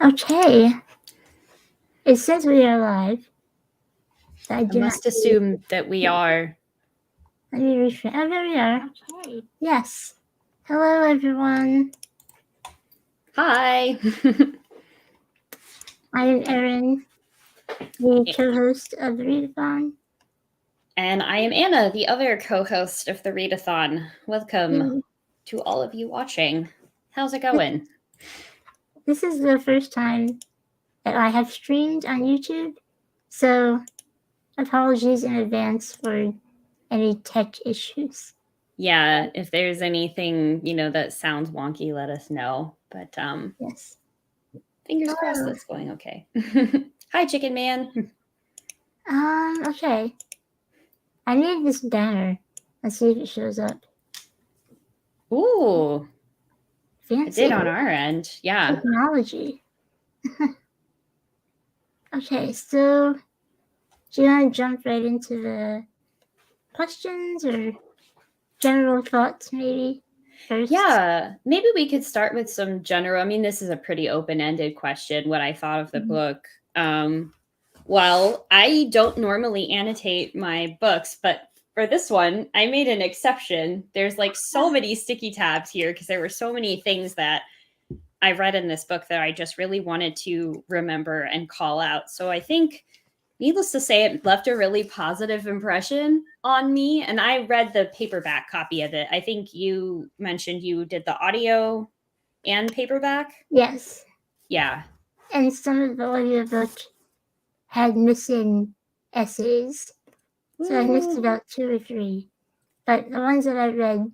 Okay. It says we are live. I must assume that we are. Let me refresh. Oh, there we are. Okay. Yes. Hello, everyone. Hi. I am Erin, the co-host of the Readathon. And I am Anna, the other co-host of the Readathon. Welcome to all of you watching. How's it going? This is the first time that I have streamed on YouTube, so apologies in advance for any tech issues. Yeah, if there's anything, that sounds wonky, let us know. But yes. Fingers crossed that's going okay. Hi, Chicken Man. Okay. I need this banner. Let's see if it shows up. Ooh. Fancy. It did on our end. Yeah. Technology. Okay, so do you want to jump right into the questions or general thoughts maybe first? Yeah, maybe we could start with some general. I mean, this is a pretty open-ended question, what I thought of the book. Well, I don't normally annotate my books, but for this one, I made an exception. There's like so many sticky tabs here because there were so many things that I read in this book that I just really wanted to remember and call out. So I think, needless to say, it left a really positive impression on me. And I read the paperback copy of it. I think you mentioned you did the audio and paperback? Yes. Yeah. And some of the audiobook had missing essays. So I missed about 2 or 3. But the ones that I read,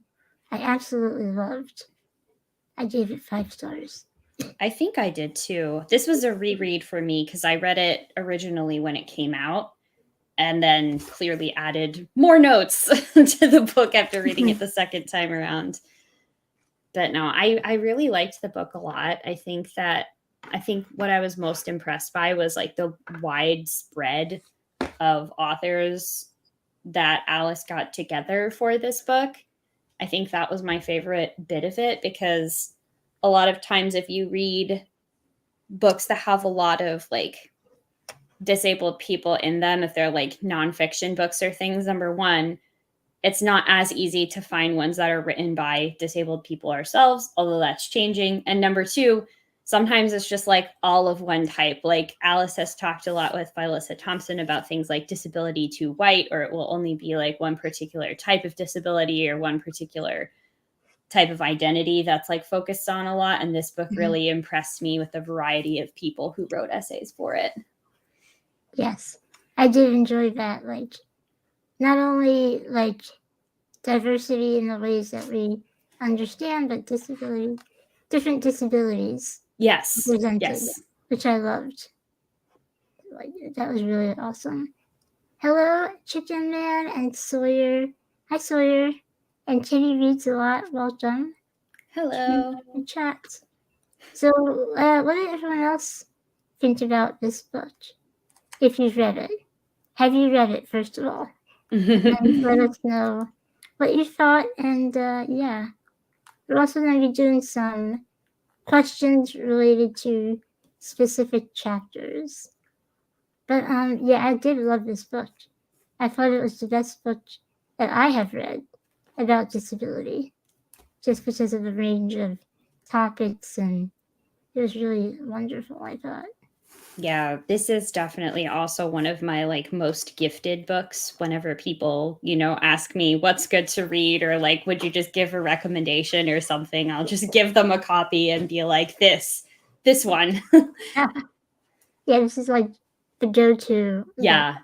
I absolutely loved. I gave it 5 stars. I think I did too. This was a reread for me because I read it originally when it came out and then clearly added more notes to the book after reading it the second time around. But no, I really liked the book a lot. I think what I was most impressed by was like the widespread of authors that Alice got together for this book. I think that was my favorite bit of it because a lot of times if you read books that have a lot of like disabled people in them, if they're like nonfiction books or things, number one, it's not as easy to find ones that are written by disabled people ourselves, although that's changing. And number two, sometimes it's just like all of one type. Like Alice has talked a lot with Phyllis Thompson about things like disability too white, or it will only be like one particular type of disability or one particular type of identity that's like focused on a lot. And this book really impressed me with the variety of people who wrote essays for it. Yes, I did enjoy that. Like, not only like diversity in the ways that we understand, but different disabilities. Yes. Presented, yes. Which I loved. Like, that was really awesome. Hello, Chicken Man and Sawyer. Hi, Sawyer. And Kitty reads a lot. Welcome. Hello. Chat. So, what did everyone else think about this book? If you've read it, have you read it first of all? And let us know what you thought. And yeah, we're also going to be doing some questions related to specific chapters. But yeah, I did love this book. I thought it was the best book that I have read about disability, just because of the range of topics, and it was really wonderful, I thought. Yeah, this is definitely also one of my like most gifted books. Whenever people, ask me what's good to read or like, would you just give a recommendation or something? I'll just give them a copy and be like, this one. Yeah, this is like the go-to. Yeah.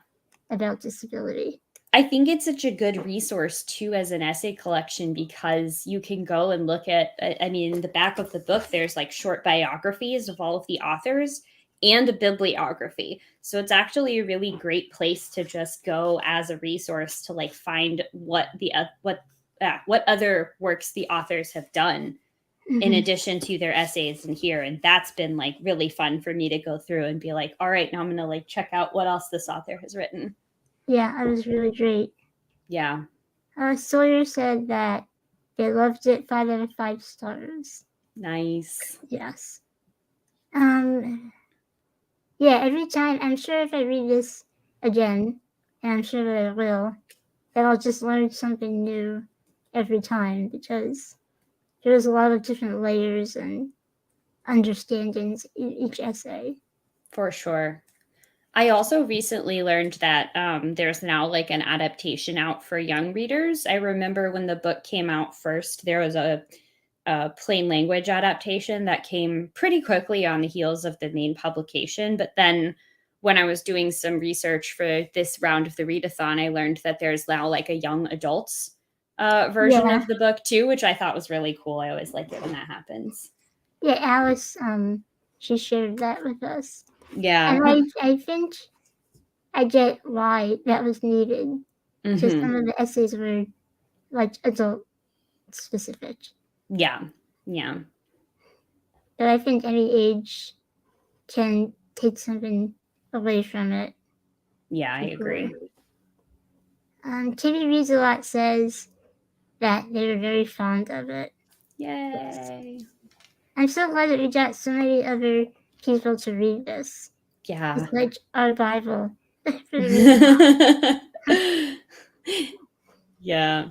About disability. I think it's such a good resource too as an essay collection because you can go and look at, I mean, in the back of the book, there's like short biographies of all of the authors and a bibliography. So it's actually a really great place to just go as a resource to like find what other works the authors have done in addition to their essays in here. And that's been like really fun for me to go through and be like, all right, now I'm going to like check out what else this author has written. Yeah, it was really great. Yeah. Sawyer said that they loved it 5 out of 5 stars. Nice. Yes. Yeah, every time, I'm sure if I read this again, and I'm sure that I will, that I'll just learn something new every time, because there's a lot of different layers and understandings in each essay. For sure. I also recently learned that there's now like an adaptation out for young readers. I remember when the book came out first, there was a plain language adaptation that came pretty quickly on the heels of the main publication. But then when I was doing some research for this round of the Readathon, I learned that there's now like a young adults version Yeah. of the book too, which I thought was really cool. I always like it when that happens. Yeah, Alice, she shared that with us. Yeah. And I think I get why that was needed. Because some of the essays were like adult specific. Yeah. Yeah. But I think any age can take something away from it. Yeah, I agree. Kitty Reads a Lot says that they were very fond of it. Yay. I'm so glad that we got so many other people to read this. Yeah. It's like our Bible. Yeah.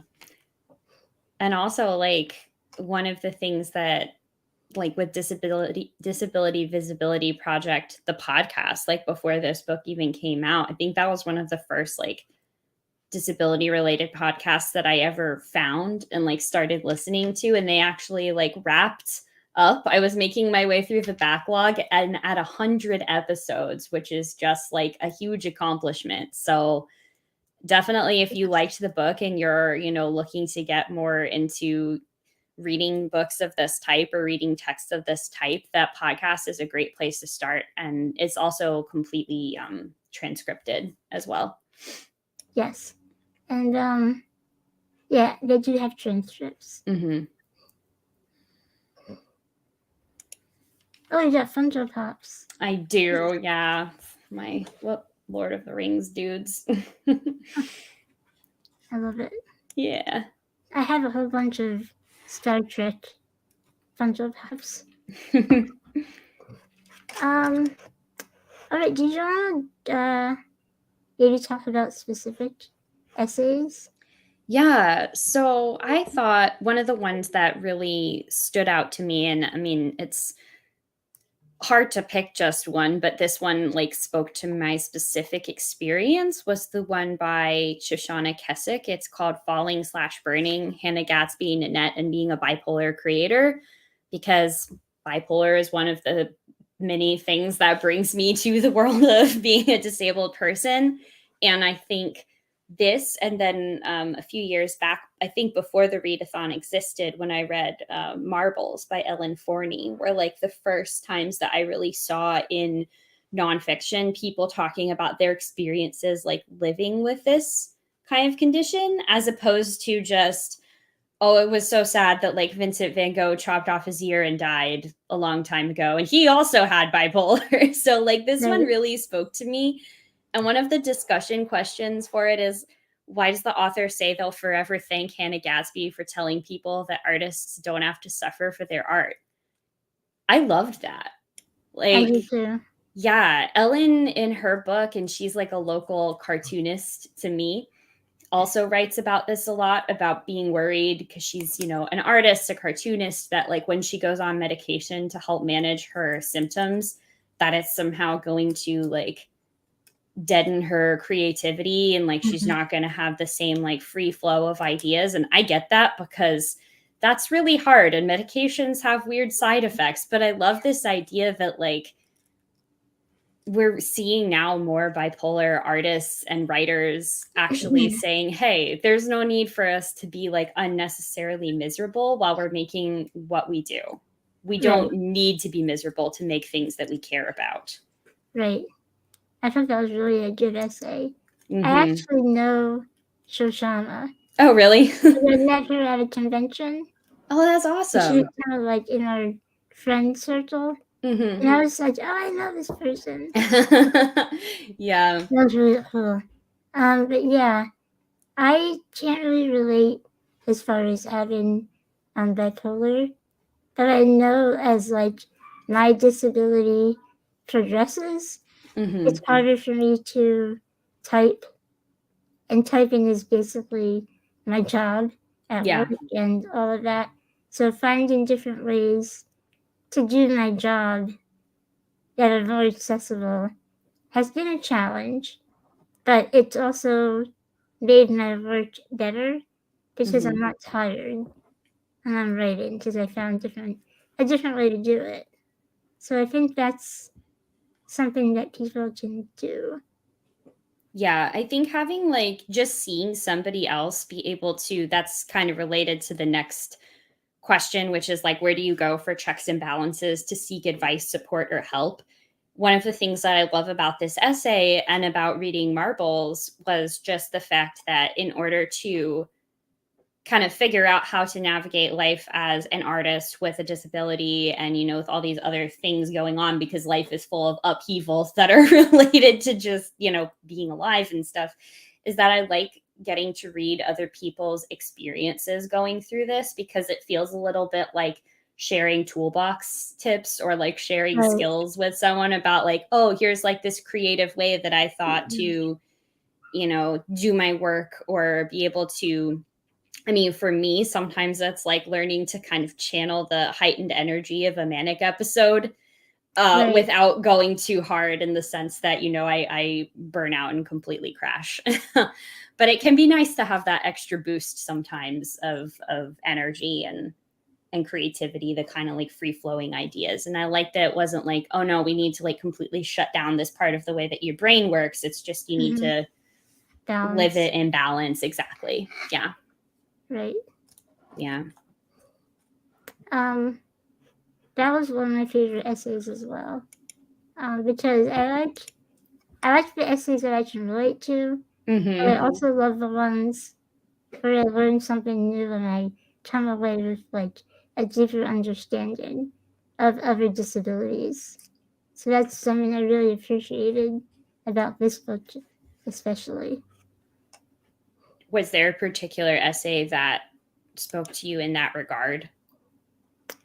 And also, like, one of the things that, like, with Disability Visibility Project, the podcast, like, before this book even came out, I think that was one of the first, like, disability related podcasts that I ever found and, like, started listening to. And they actually, like, wrapped up. I was making my way through the backlog and at 100 episodes, which is just, like, a huge accomplishment. So, definitely if you liked the book and you're, looking to get more into reading books of this type or reading text of this type, that podcast is a great place to start. And it's also completely transcripted as well. Yes. And yeah, they do have transcripts. Mm-hmm. Oh, you got Funko Pops. I do, yeah. My Lord of the Rings dudes. I love it. Yeah. I have a whole bunch of Star Trek Funko Pops. All right, do you want to maybe talk about specific essays? Yeah, so I thought one of the ones that really stood out to me, and I mean, it's hard to pick just one, but this one like spoke to my specific experience, was the one by Shoshana Kessick. It's called Falling/Burning, Hannah Gatsby, Nanette, and Being a Bipolar Creator, because bipolar is one of the many things that brings me to the world of being a disabled person. And I think this, and then a few years back, I think before the Readathon existed, when I read Marbles by Ellen Forney, were like the first times that I really saw in nonfiction people talking about their experiences like living with this kind of condition, as opposed to just, oh, it was so sad that like Vincent van Gogh chopped off his ear and died a long time ago, and he also had bipolar. So like this one really spoke to me. And one of the discussion questions for it is, why does the author say they'll forever thank Hannah Gatsby for telling people that artists don't have to suffer for their art? I loved that. Like, I do too. Yeah, Ellen in her book, and she's like a local cartoonist to me, also writes about this a lot, about being worried because she's, an artist, a cartoonist, that like when she goes on medication to help manage her symptoms, that it's somehow going to like deaden her creativity, and like she's not going to have the same like free flow of ideas. And I get that, because that's really hard and medications have weird side effects. But I love this idea that like we're seeing now more bipolar artists and writers actually saying, hey, there's no need for us to be like unnecessarily miserable while we're making what we do. We don't need to be miserable to make things that we care about. Right. I thought that was really a good essay. I actually know Shoshana. Oh, really? I met her at a convention. Oh, that's awesome. She was kind of like in our friend circle. And I was like, oh, I know this person. Yeah. That was really cool. But yeah, I can't really relate as far as having bipolar, but I know as like my disability progresses, it's harder for me to type. And typing is basically my job at work and all of that. So finding different ways to do my job that are more accessible has been a challenge, but it's also made my work better because I'm not tired and I'm writing because I found a different way to do it. So I think that's something that people can do. Yeah, I think having like just seeing somebody else be able to, that's kind of related to the next question, which is like, where do you go for checks and balances to seek advice, support, or help? One of the things that I love about this essay and about reading Marbles was just the fact that in order to kind of figure out how to navigate life as an artist with a disability and, you know, with all these other things going on, because life is full of upheavals that are related to just, you know, being alive and stuff, is that I like getting to read other people's experiences going through this, because it feels a little bit like sharing toolbox tips or like sharing skills with someone about like, oh, here's like this creative way that I thought to, you know, do my work or be able to. I mean, for me, sometimes that's like learning to kind of channel the heightened energy of a manic episode without going too hard, in the sense that, you know, I burn out and completely crash. But it can be nice to have that extra boost sometimes of energy and creativity, the kind of like free flowing ideas. And I like that it wasn't like, oh no, we need to like completely shut down this part of the way that your brain works. It's just you need to live it in balance. Exactly. Yeah. Right. Yeah. That was one of my favorite essays as well. Because I like the essays that I can relate to, but I also love the ones where I learn something new and I come away with like a deeper understanding of other disabilities. So that's something I really appreciated about this book, especially. Was there a particular essay that spoke to you in that regard?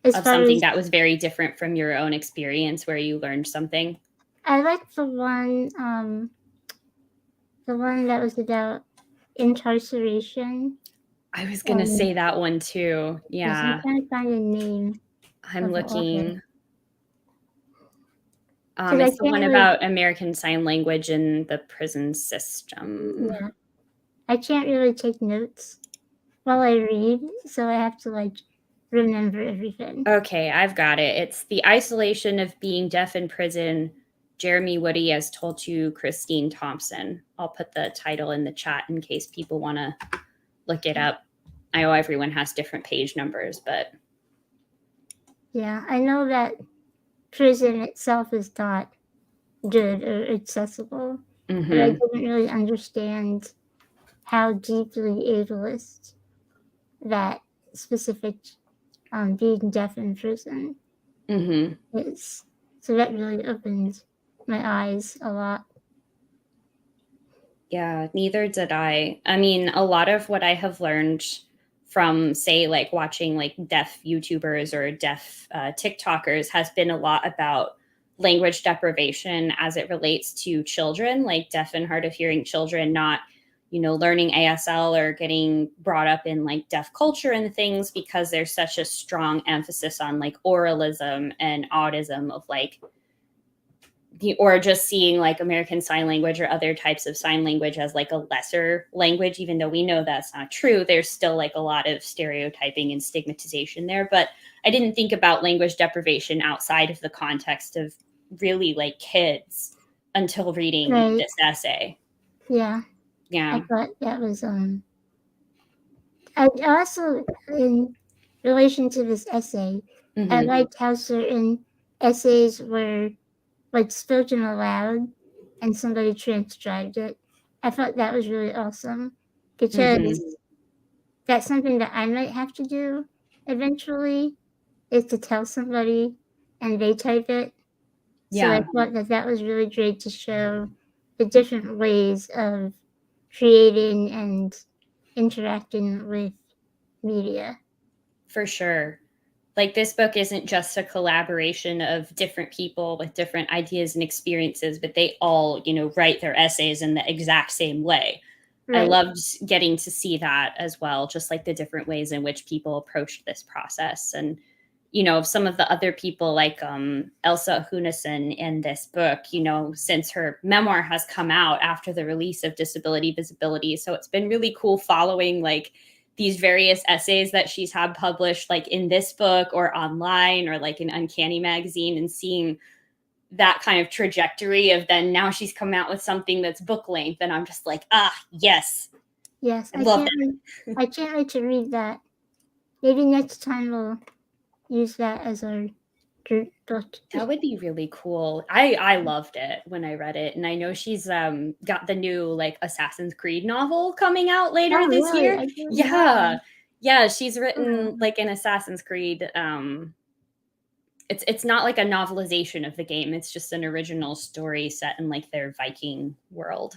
As of far something as, that was very different from your own experience where you learned something? I like the one that was about incarceration. I was going to say that one too. Yeah. I'm trying to find a name. I'm looking. I It's the can't one really, about American Sign Language in the prison system. yeah, I can't really take notes while I read, so I have to like remember everything. Okay, I've got it. It's The Isolation of Being Deaf in Prison. Jeremy Woody has told to Christine Thompson. I'll put the title in the chat in case people want to look it up. I know everyone has different page numbers, but yeah, I know that prison itself is not good or accessible, but I didn't really understand how deeply ableist that specific being deaf in prison is. So that really opened my eyes a lot. Yeah, neither did I. I mean, a lot of what I have learned from, say, like watching like deaf YouTubers or deaf TikTokers has been a lot about language deprivation as it relates to children, like deaf and hard of hearing children, not, you know, learning ASL or getting brought up in like deaf culture and things, because there's such a strong emphasis on like oralism and autism of like, or just seeing like American Sign Language or other types of sign language as like a lesser language, even though we know that's not true. There's still like a lot of stereotyping and stigmatization there. But I didn't think about language deprivation outside of the context of really like kids until reading this essay. Yeah. Yeah. I thought that was I also, in relation to this essay, I liked how certain essays were like spoken aloud and somebody transcribed it. I thought that was really awesome because that's something that I might have to do eventually, is to tell somebody and they type it. So I thought that was really great to show the different ways of creating and interacting with media. For sure. Like, this book isn't just a collaboration of different people with different ideas and experiences, but they all, write their essays in the exact same way. I Right. loved getting to see that as well, just like the different ways in which people approached this process. And, some of the other people like Elsa Hunison in this book, since her memoir has come out after the release of Disability Visibility. So it's been really cool following like these various essays that she's had published like in this book or online or like in Uncanny Magazine, and seeing that kind of trajectory of then now she's come out with something that's book length, and I'm just like, yes. Yes, I love that. I can't wait to read that. Maybe next time we'll use that as our group book. That would be really cool. I loved it when I read it, and I know she's got the new like Assassin's Creed novel coming out later Oh, this really? year. I didn't know. Yeah, she's written like an Assassin's Creed. It's not like a novelization of the game. It's just an original story set in like their Viking world.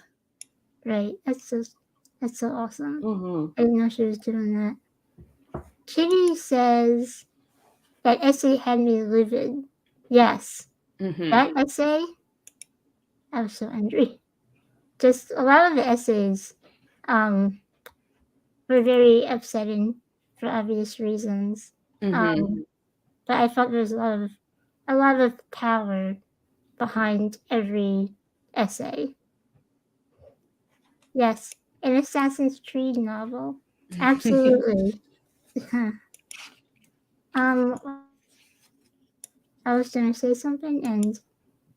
Right. That's so awesome. Mm-hmm. I didn't know she was doing that. Kitty says that essay had me livid. Yes. Mm-hmm. That essay, I was so angry. Just a lot of the essays were very upsetting for obvious reasons. Mm-hmm. But I felt there was a lot of power behind every essay. Yes, an Assassin's Creed novel. Absolutely. I was going to say something and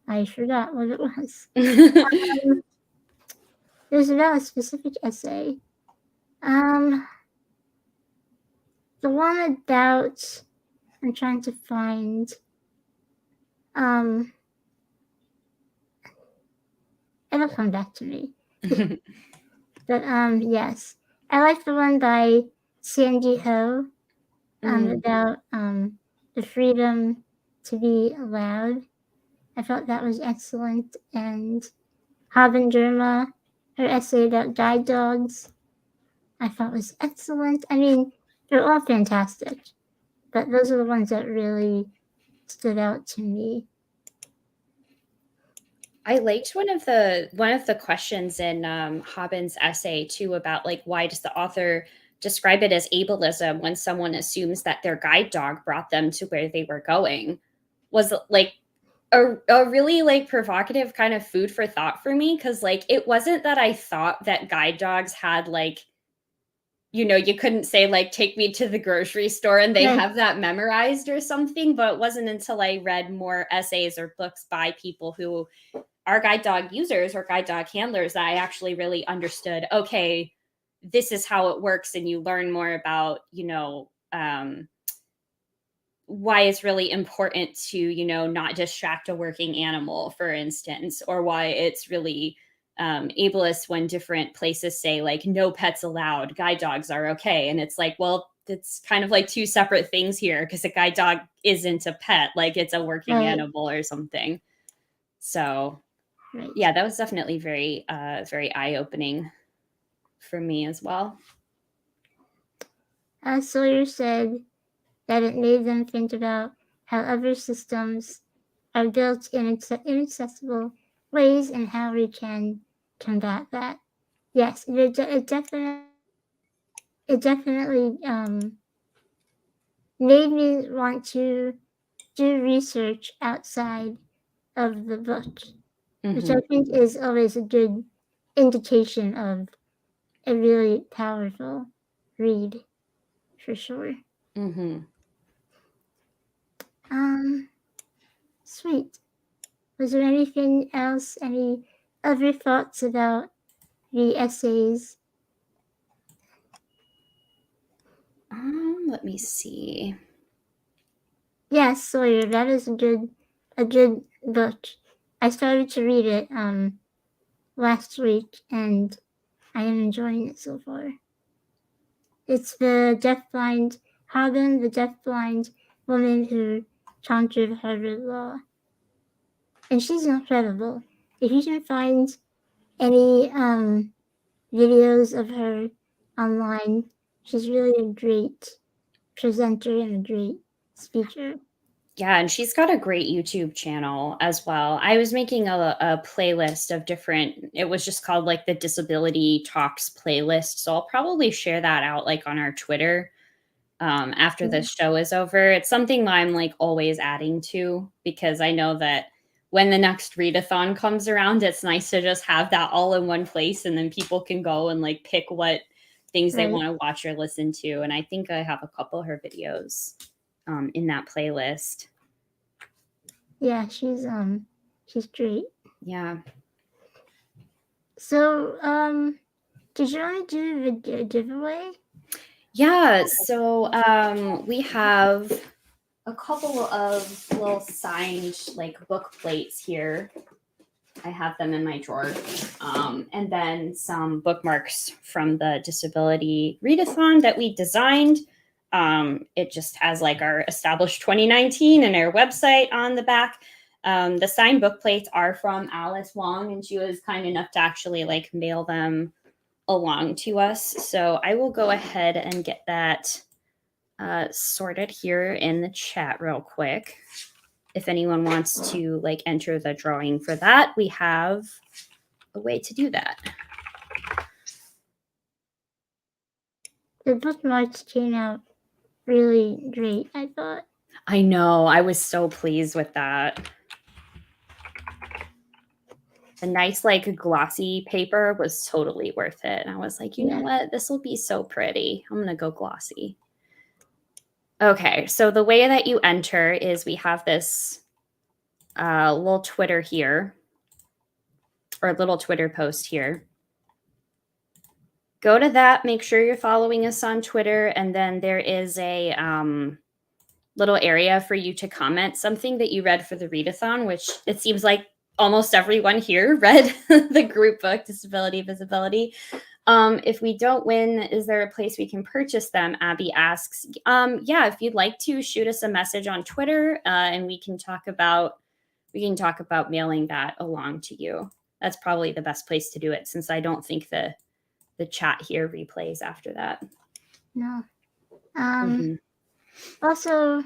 I forgot what it was. It was about a specific essay. The one about, I'm trying to find, it'll come back to me. But yes, I like the one by Sandy Ho about the freedom to be allowed. I thought that was excellent. And Haben Derma, her essay about guide dogs, I thought was excellent. I mean, they're all fantastic, but those are the ones that really stood out to me. I liked one of the questions in Haben's essay too, about like, why does the author describe it as ableism when someone assumes that their guide dog brought them to where they were going? Was like a really like provocative kind of food for thought for me, because like it wasn't that I thought that guide dogs had like, you couldn't say like, take me to the grocery store and they have that memorized or something, but it wasn't until I read more essays or books by people who are guide dog users or guide dog handlers that I actually really understood, okay, this is how it works. And you learn more about, why it's really important to, not distract a working animal, for instance, or why it's really ableist when different places say like, no pets allowed, guide dogs are okay. And it's like, well, it's kind of like two separate things here, because a guide dog isn't a pet, like it's a working animal or something. So yeah, that was definitely very, very eye-opening for me as well. Sawyer said that it made them think about how other systems are built in inaccessible ways and how we can combat that. Yes, it definitely made me want to do research outside of the book, which I think is always a good indication of a really powerful read, for sure. Sweet. Was there anything else? Any other thoughts about the essays? Let me see. Yes, Sawyer, that is a good book. I started to read it last week and I am enjoying it so far. It's the deafblind Hagen, the deafblind woman who conquered Harvard Law. And she's incredible. If you can find any videos of her online, she's really a great presenter and a great feature. Yeah, and she's got a great YouTube channel as well. I was making a playlist of different, it was just called like the Disability Talks playlist. So I'll probably share that out like on our Twitter after this show is over. It's something that I'm like always adding to because I know that when the next readathon comes around, it's nice to just have that all in one place and then people can go and like pick what things they want to watch or listen to. And I think I have a couple of her videos in that playlist. Yeah, she's great. Yeah. So, did you want to do the giveaway? Yeah, so we have a couple of little signed like book plates here. I have them in my drawer. And then some bookmarks from the Disability Readathon that we designed. It just has like our established 2019 and our website on the back. The signed book plates are from Alice Wong, and she was kind enough to actually like mail them along to us. So I will go ahead and get that sorted here in the chat real quick. If anyone wants to like enter the drawing for that, we have a way to do that. The bookmarks came out really great, I thought. I know. I was so pleased with that. The nice, like, glossy paper was totally worth it. And I was like, you know what? This will be so pretty. I'm going to go glossy. Okay. So the way that you enter is we have this little Twitter here, or a little Twitter post here. Go to that. Make sure you're following us on Twitter. And then there is a little area for you to comment something that you read for the readathon, which it seems like almost everyone here read the group book, Disability Visibility. If we don't win, is there a place we can purchase them? Abby asks. Yeah, if you'd like to, shoot us a message on Twitter and we can talk about mailing that along to you. That's probably the best place to do it since I don't think the chat here replays after that. No. Also,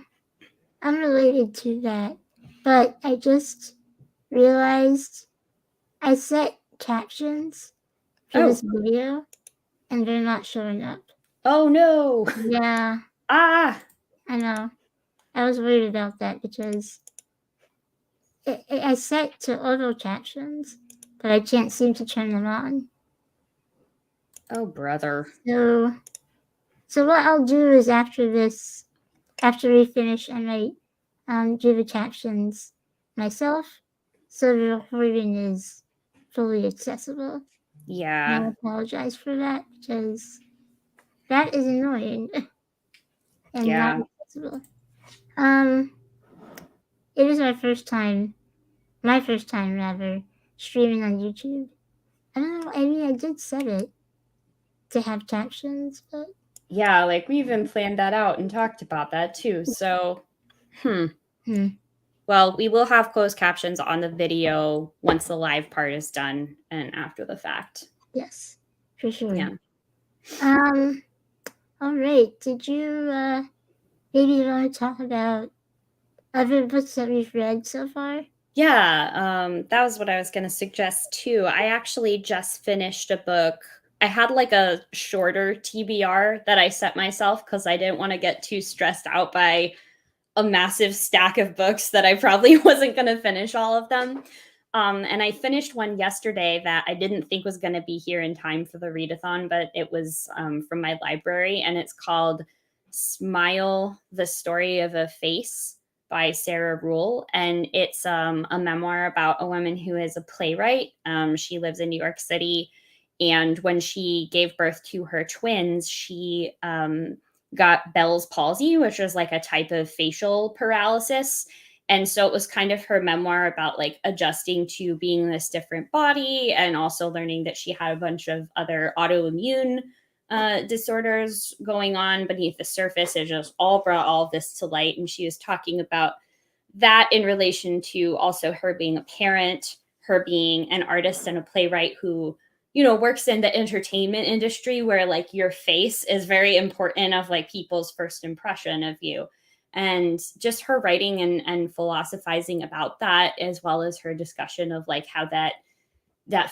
unrelated to that, but I just realized I set captions for this video and they're not showing up. Oh no. Yeah. I know. I was worried about that because I set to auto captions, but I can't seem to turn them on. Oh, brother. So what I'll do is after we finish, I might do the captions myself, so the recording is fully accessible. Yeah. I apologize for that because that is annoying and not accessible. It is my first time rather, streaming on YouTube. I don't know, I mean, I did set it to have captions, but yeah, like we even planned that out and talked about that too. So, well, we will have closed captions on the video once the live part is done and after the fact. Yes, for sure. Yeah. All right. Did you maybe want to talk about other books that we've read so far? Yeah, that was what I was going to suggest too. I actually just finished a book. I had like a shorter TBR that I set myself because I didn't want to get too stressed out by a massive stack of books that I probably wasn't going to finish all of them. And I finished one yesterday that I didn't think was going to be here in time for the readathon, but it was from my library, and it's called Smile, The Story of a Face by Sarah Rule. And it's a memoir about a woman who is a playwright. She lives in New York City. And when she gave birth to her twins, she got Bell's palsy, which was like a type of facial paralysis. And so it was kind of her memoir about like adjusting to being in this different body and also learning that she had a bunch of other autoimmune disorders going on beneath the surface. It just all brought all of this to light. And she was talking about that in relation to also her being a parent, her being an artist and a playwright who, you know, works in the entertainment industry where like your face is very important of like people's first impression of you. And just her writing and philosophizing about that, as well as her discussion of like how that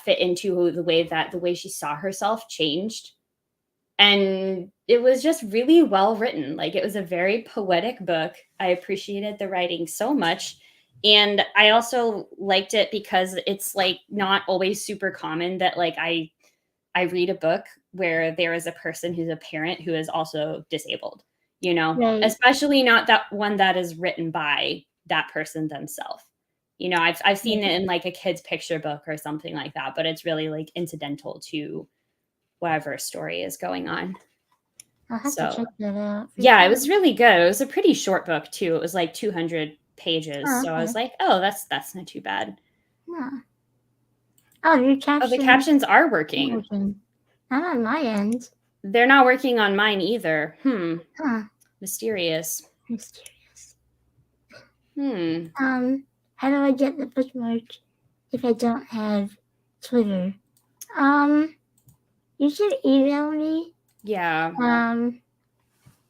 fit into the way she saw herself changed. And it was just really well written. Like, it was a very poetic book. I appreciated the writing so much. And I also liked it because it's like not always super common that like I read a book where there is a person who's a parent who is also disabled, Right. especially not that one that is written by that person themselves. I've seen it in like a kid's picture book or something like that, but it's really like incidental to whatever story is going on. I'll have to check that out. Yeah, it was really good. It was a pretty short book too. It was like 200 pages. Oh, So I okay. was like, oh, that's not too bad. Yeah. Oh, your captions. Oh, the captions are working. Not on my end. They're not working on mine either. Huh. Mysterious. How do I get the bookmark if I don't have Twitter? You should email me. Yeah.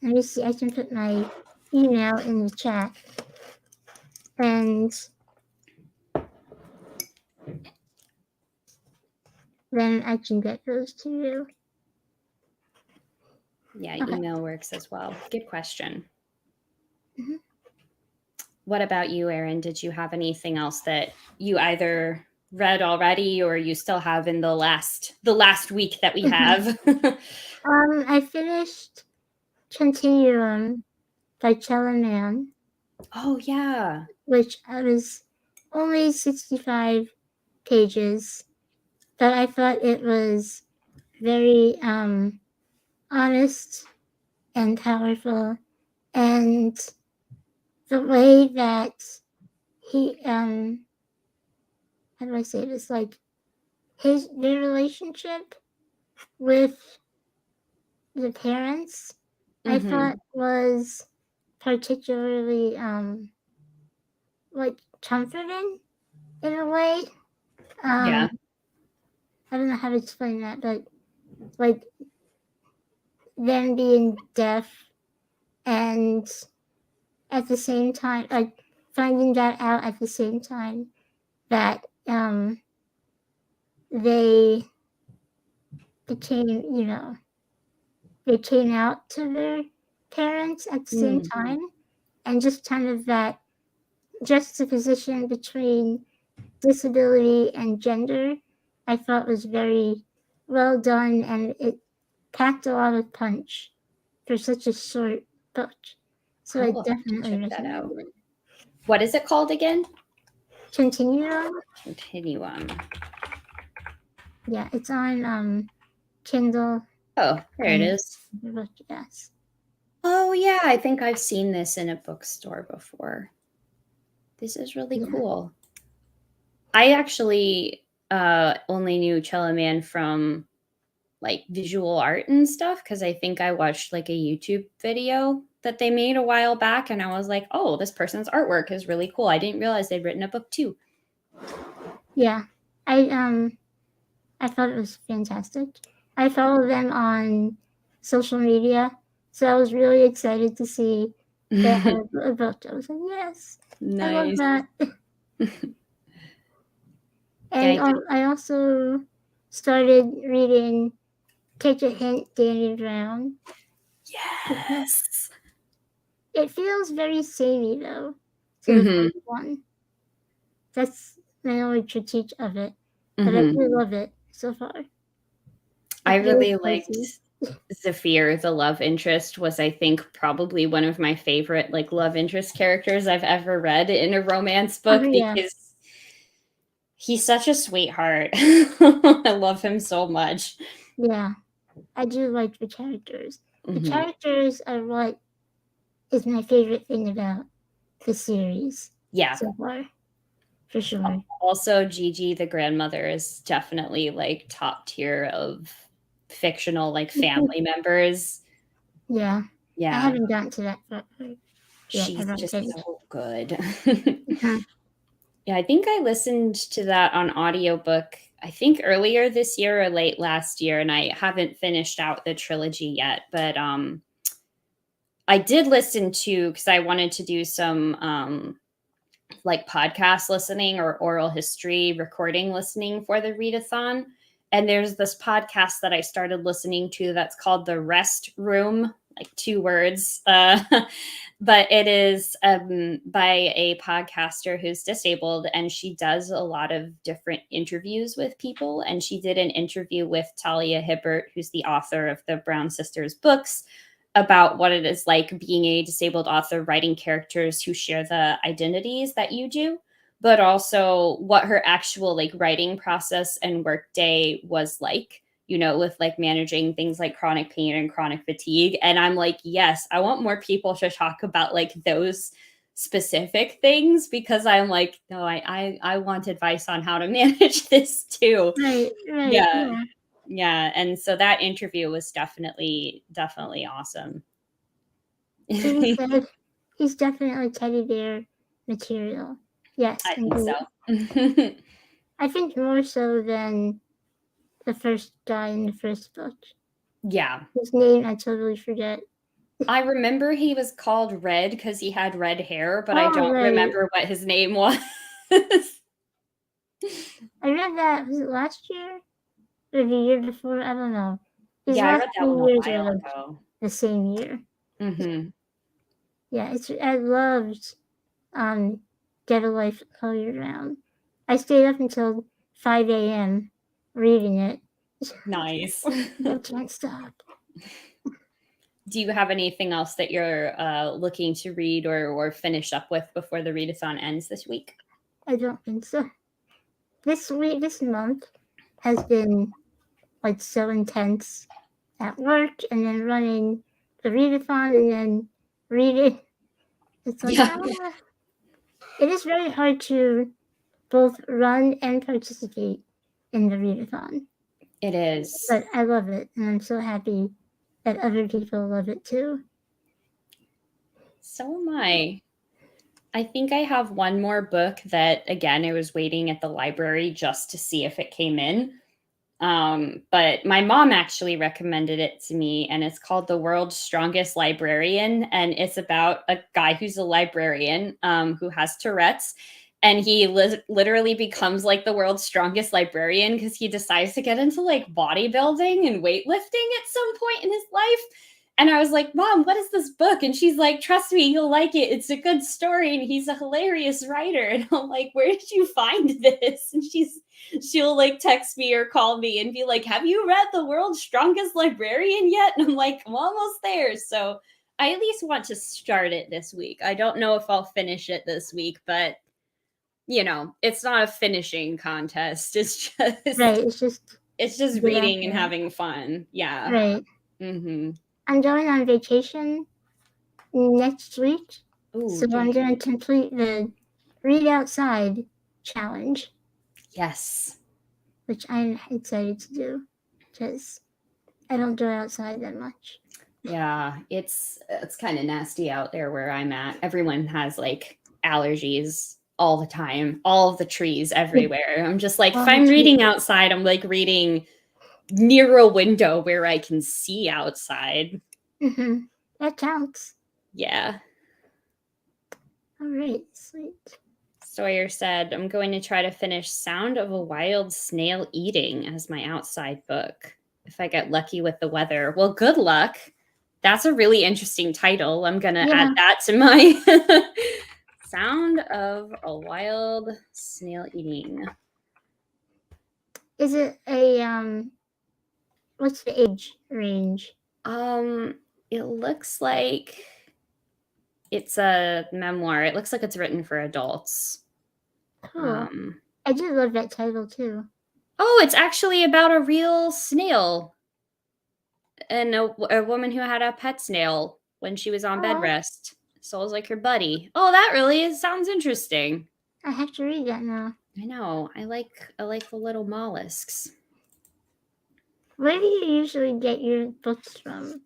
Let me see. I can put my email in the chat, and then I can get those to you. Yeah, email works as well. Good question. What about you, Erin? Did you have anything else that you either read already or you still have in the last week that we have? I finished Continuum by Chalaman. Oh yeah. Which was only 65 pages, but I thought it was very honest and powerful, and the way that he how do I say this, like their relationship with the parents, I thought was particularly like comforting in a way. Yeah. I don't know how to explain that, but like them being deaf and at the same time, like finding that out at the same time that they became, they came out to their parents at the same time, and just kind of that juxtaposition between disability and gender, I thought was very well done, and it packed a lot of punch for such a short book. So I definitely recommend it. What is it called again? Continuum. Yeah, it's on Kindle. Oh, there it is. Yes. Oh yeah, I think I've seen this in a bookstore before. This is really cool. I actually only knew Chalaman from like visual art and stuff because I think I watched like a YouTube video that they made a while back, and I was like, oh, this person's artwork is really cool. I didn't realize they'd written a book too. Yeah, I thought it was fantastic. I follow them on social media, so I was really excited to see they had a book. I was like, yes, nice. I love that. And I also started reading Take a Hint, Danny Brown. Yes. It feels very samey though. To the first one. That's my only critique of it. But I do love it so far. I really liked Zafir, the love interest, was I think probably one of my favorite like love interest characters I've ever read in a romance book because he's such a sweetheart. I love him so much. Yeah, I do like the characters. The characters are what is my favorite thing about the series. Yeah. So far. For sure. Also, Gigi, the grandmother, is definitely like top tier of fictional like family members. Yeah. I haven't gotten to that part. She's just so good. Yeah, I think I listened to that on audiobook, I think earlier this year or late last year, and I haven't finished out the trilogy yet, but I did listen to, because I wanted to do some like podcast listening or oral history recording listening for the Readathon. And there's this podcast that I started listening to that's called The Rest Room, like 2 words. But it is by a podcaster who's disabled, and she does a lot of different interviews with people. And she did an interview with Talia Hibbert, who's the author of the Brown Sisters books, about what it is like being a disabled author writing characters who share the identities that you do, but also what her actual like writing process and work day was like, with like managing things like chronic pain and chronic fatigue. And I'm like, yes, I want more people to talk about like those specific things, because I'm like, no, I want advice on how to manage this too. Right, Yeah. yeah. Yeah, and so that interview was definitely awesome. So he said he's definitely teddy bear material. Yes, I think indeed. so. I think more so than the first guy in the first book. Yeah. His name I totally forget. I remember he was called Red because he had red hair, but I Oh, don't right. remember what his name was. I read that, was it last year? Or the year before? I don't know. These Yeah, I last read that one a 2 years are while like ago. the same year. Mm-hmm. Yeah, I loved Get a Life All Year Round. I stayed up until 5 a.m. reading it. Nice. I can't stop. Do you have anything else that you're looking to read or finish up with before the readathon ends this week? I don't think so. This month has been like so intense at work, and then running the readathon, and then reading. It's like, Yeah. it is very hard to both run and participate in the readathon. It is. But I love it, and I'm so happy that other people love it too. So am I. I think I have one more book that, again, I was waiting at the library just to see if it came in. But my mom actually recommended it to me, and it's called The World's Strongest Librarian. And it's about a guy who's a librarian who has Tourette's. And he literally becomes like the world's strongest librarian because he decides to get into like bodybuilding and weightlifting at some point in his life. And I was like, Mom, what is this book? And she's like, trust me, you'll like it. It's a good story. And he's a hilarious writer. And I'm like, where did you find this? And she'll like text me or call me and be like, have you read The World's Strongest Librarian yet? And I'm like, I'm almost there. So I at least want to start it this week. I don't know if I'll finish it this week, but it's not a finishing contest. It's just Right. It's just reading and having fun. Yeah. Right. Mm-hmm. I'm going on vacation next week, Ooh, so I'm going to complete the Read Outside challenge. Yes. Which I'm excited to do because I don't go outside that much. Yeah, it's kind of nasty out there where I'm at. Everyone has like allergies all the time, all of the trees everywhere. I'm just like, if I'm reading outside, I'm like reading near a window where I can see outside. Mm-hmm. That counts. Yeah. All right, sweet. Sawyer said, I'm going to try to finish Sound of a Wild Snail Eating as my outside book if I get lucky with the weather. Well, good luck. That's a really interesting title. I'm going to add that to my Sound of a Wild Snail Eating. Is it a what's the age range? It looks like it's a memoir. It looks like it's written for adults. Cool. I do love that title too. Oh, it's actually about a real snail and a woman who had a pet snail when she was on bed rest. So it was like her buddy. Oh, that really sounds interesting. I have to read that now. I know. I like the little mollusks. Where do you usually get your books from?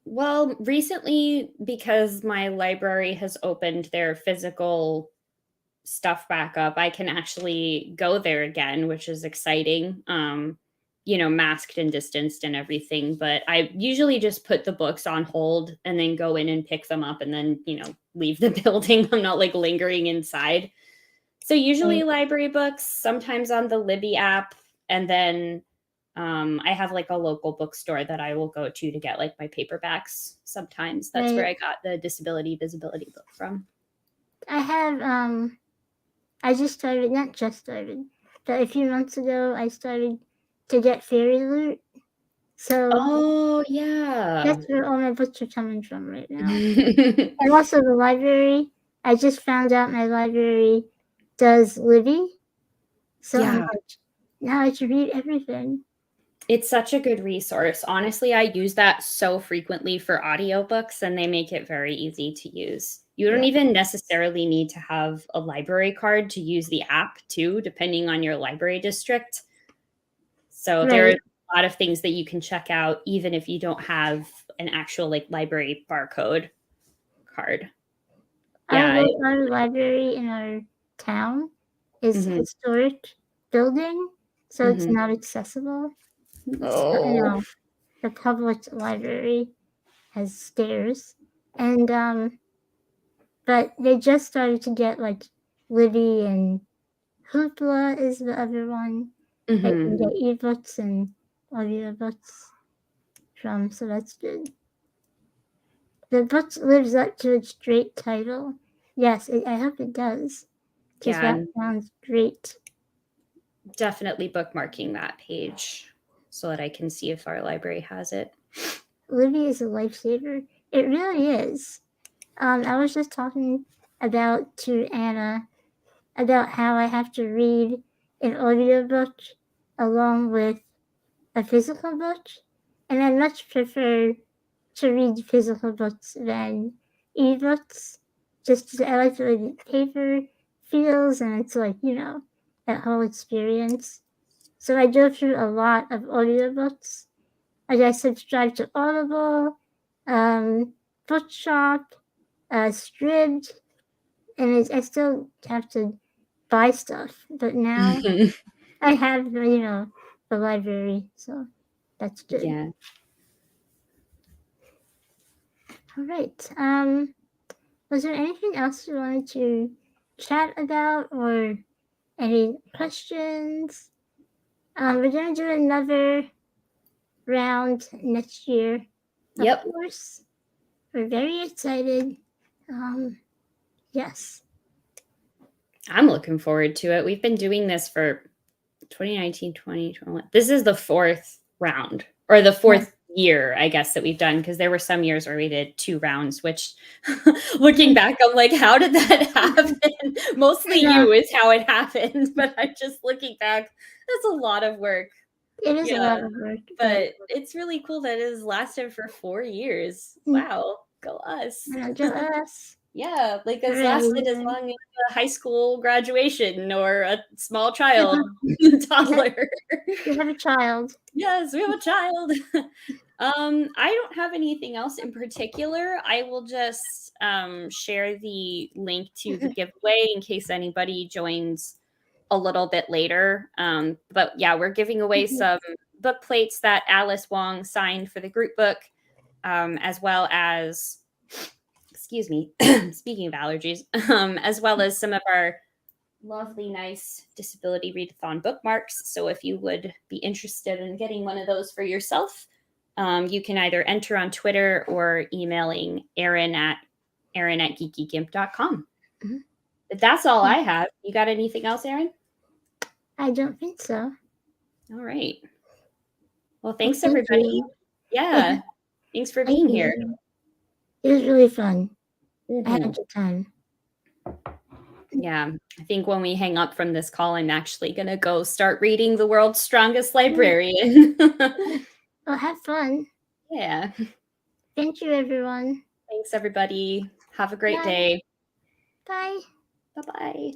Well, recently, because my library has opened their physical stuff back up, I can actually go there again, which is exciting. masked and distanced and everything. But I usually just put the books on hold and then go in and pick them up and then, leave the building. I'm not like lingering inside. So usually library books, sometimes on the Libby app. And then I have like a local bookstore that I will go to get like my paperbacks. Sometimes that's where I got the Disability Visibility book from. I have, I just started, not just started, but a few months ago, I started to get Fairy Loot. So, oh, yeah. That's where all my books are coming from right now. And also the library. I just found out my library does Libby. So I'm like, now I can read everything. It's such a good resource. Honestly, I use that so frequently for audiobooks, and they make it very easy to use. You don't even necessarily need to have a library card to use the app too, depending on your library district. So there are a lot of things that you can check out, even if you don't have an actual like library barcode card. Yeah, our library in our town is a historic building, so it's not accessible. So, the public library has stairs, and but they just started to get like Libby and Hoopla is the other one. That you can get ebooks and audiobooks from, so that's good. The book lives up to its great title. Yes, I hope it does. Because that sounds great. Definitely bookmarking that page so that I can see if our library has it. Libby is a lifesaver. It really is. I was just talking to Anna about how I have to read an audiobook along with a physical book, and I much prefer to read physical books than ebooks. Just I like the way the paper feels, and it's like that whole experience. So I go through a lot of audiobooks. Like I subscribe to Audible, Bookshop, Scribd, and I still have to buy stuff. But now I have the library, so that's good. Yeah. All right. Was there anything else you wanted to chat about or any questions? We're gonna do another round next year. Of course. We're very excited. Yes. I'm looking forward to it. We've been doing this for 2019, 2021. This is the fourth round, or the fourth year, I guess, that we've done, because there were some years where we did 2 rounds, which looking back, I'm like, how did that happen? Mostly you is how it happened, but I'm just looking back, that's a lot of work. It is a lot of work. But it's really cool that it has lasted for 4 years. Wow, go us. Go us. Yeah, like it's lasted as long as a high school graduation or a small child, toddler. We have a child. Yes, we have a child. I don't have anything else in particular. I will just share the link to the giveaway in case anybody joins a little bit later. But yeah, we're giving away some book plates that Alice Wong signed for the group book, as well as, excuse me, speaking of allergies, as well as some of our lovely, nice Disability Readathon bookmarks. So if you would be interested in getting one of those for yourself, you can either enter on Twitter or emailing Erin at geekygimp.com. But that's all I have. You got anything else, Erin? I don't think so. All right. Well, thanks, everybody. Yeah. Thanks for being here. It was really fun. I had a good time. Yeah. I think when we hang up from this call, I'm actually going to go start reading The World's Strongest Librarian. Well, have fun. Yeah. Thank you, everyone. Thanks, everybody. Have a great day. Bye. Bye-bye.